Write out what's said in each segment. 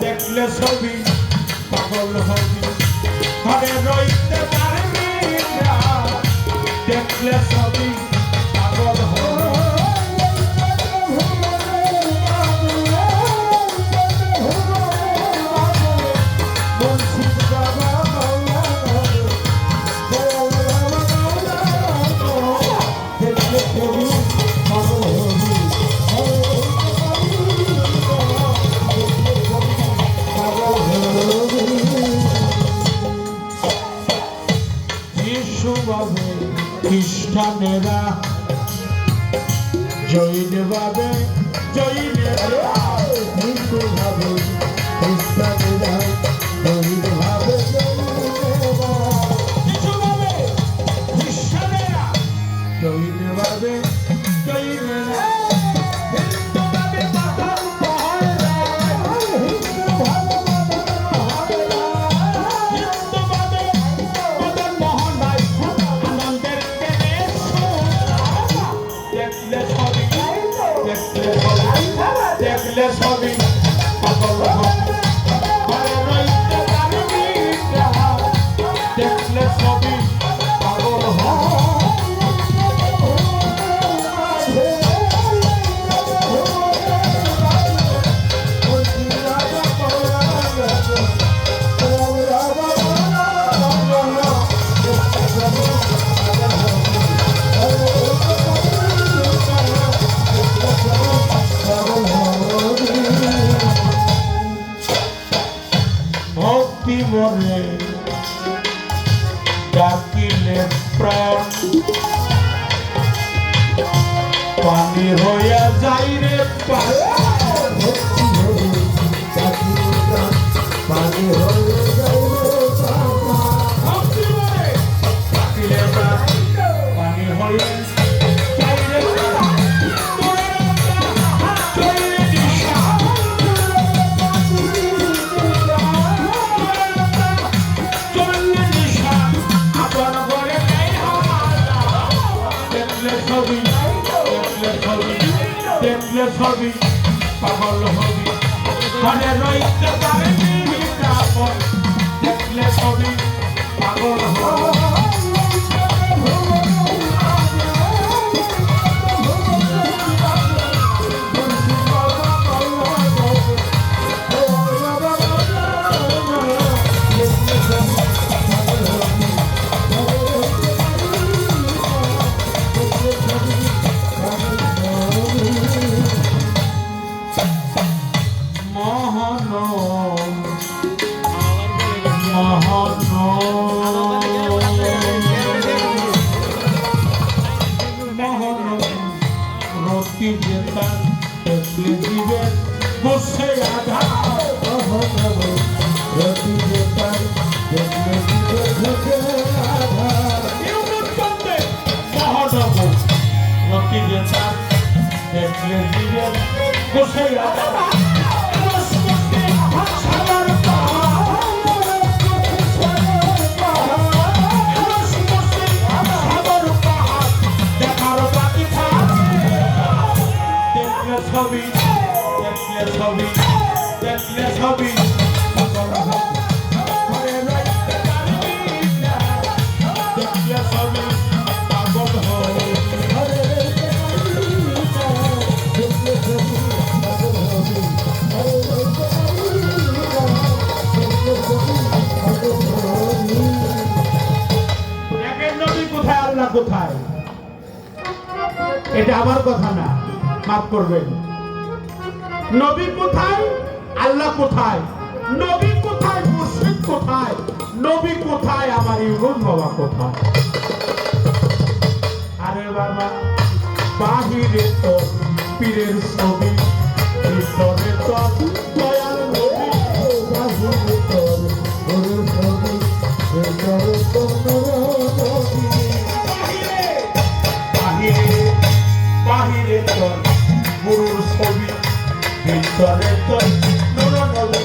দেখলে ছবি পাগল হবি ঘরে রইতে পারবি না দেখলে ছবি পাগল হবি খ্রিস্টানেরা জৈন ভাবে জৈনেরা হিন্দু ভাবে খ্রিস্টানেরা জৈন ভাবে খ্রিস্টানেরা জৈন ভাবে জৈনেরা দেখলে ছবি পাগল হবি ঘরে রইতে পারবি না দেখলে ছবি পাগল হবি মরে ডাকিলে প্রাণ পানি হইয়া যাই রে পানি হইয়া যাই ডাকিলে পানি হইয়া দেখলে ছবি পাগল হবি ঘরে রইতে পারবি না দেখলে ছবি পাগল হবি রতি যেতা দেখলে দিবে বসে আধা রতি যেতা দেখলে দিবে বসে আধা মহানব রতি যেতা দেখলে দিবে বসে আধা ছবি দেখলে ছবি ঘরে রইতে পারবি না দেখলে ছবি পাগল হবি ঘরে রইতে পারবি না দেখলে ছবি পাগল হবি ঘরে রইতে পারবি না দেখলে ছবি পাগল হবি দেখেন নবী কোথায় আল্লাহ কোথায় এটা আমার কথা না মাফ করবেন নবী কোথায় আল্লাহ কোথায় নবী কোথায় মুর্শিদ কোথায় নবী কোথায় আমার ইউনুস বাবা কোথায় আরে বাবা বাহিরে তো পীরের ছবি ভিতরে তো দয়াল নবী বাহিরে তো পীরের ছবি ভিতরে তো নবী বাহিরে তো গুরুর ছবি ভিতরে তো নবী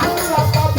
আল্লাহ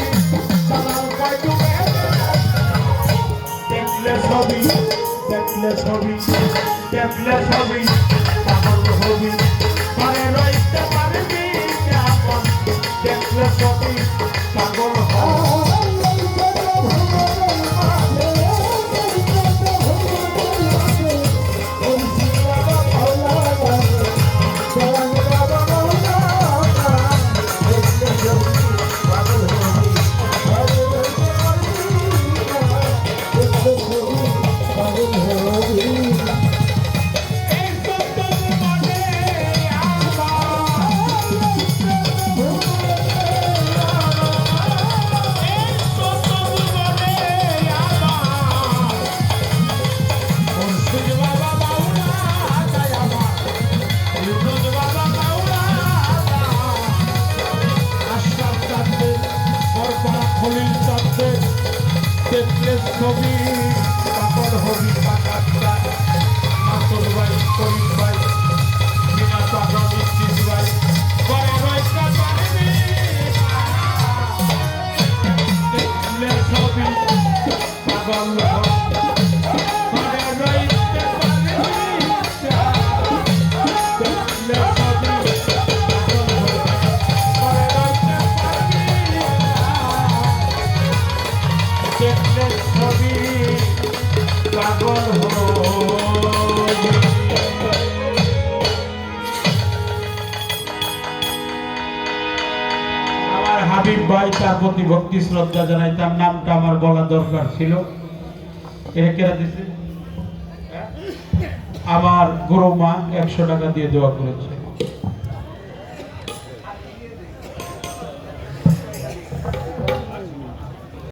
ছবি পাগল হবি পাকাটা মাসুর ভাই করিম ভাই বিনা পাগল ইচ্ছিস ভাই করে রইতে পারবি দেখলে ছবি পাগল করে রইতে পারবি দেখলে ছবি দেখলে ছবি পাগল হবি। আমার হাবিব ভাই তার প্রতি ভক্তি শ্রদ্ধা জানাই, তার নামটা আমার বলা দরকার ছিল। কেরা দিছে? আমার গুরু মা 100 টাকা দিয়ে দোয়া করেছে।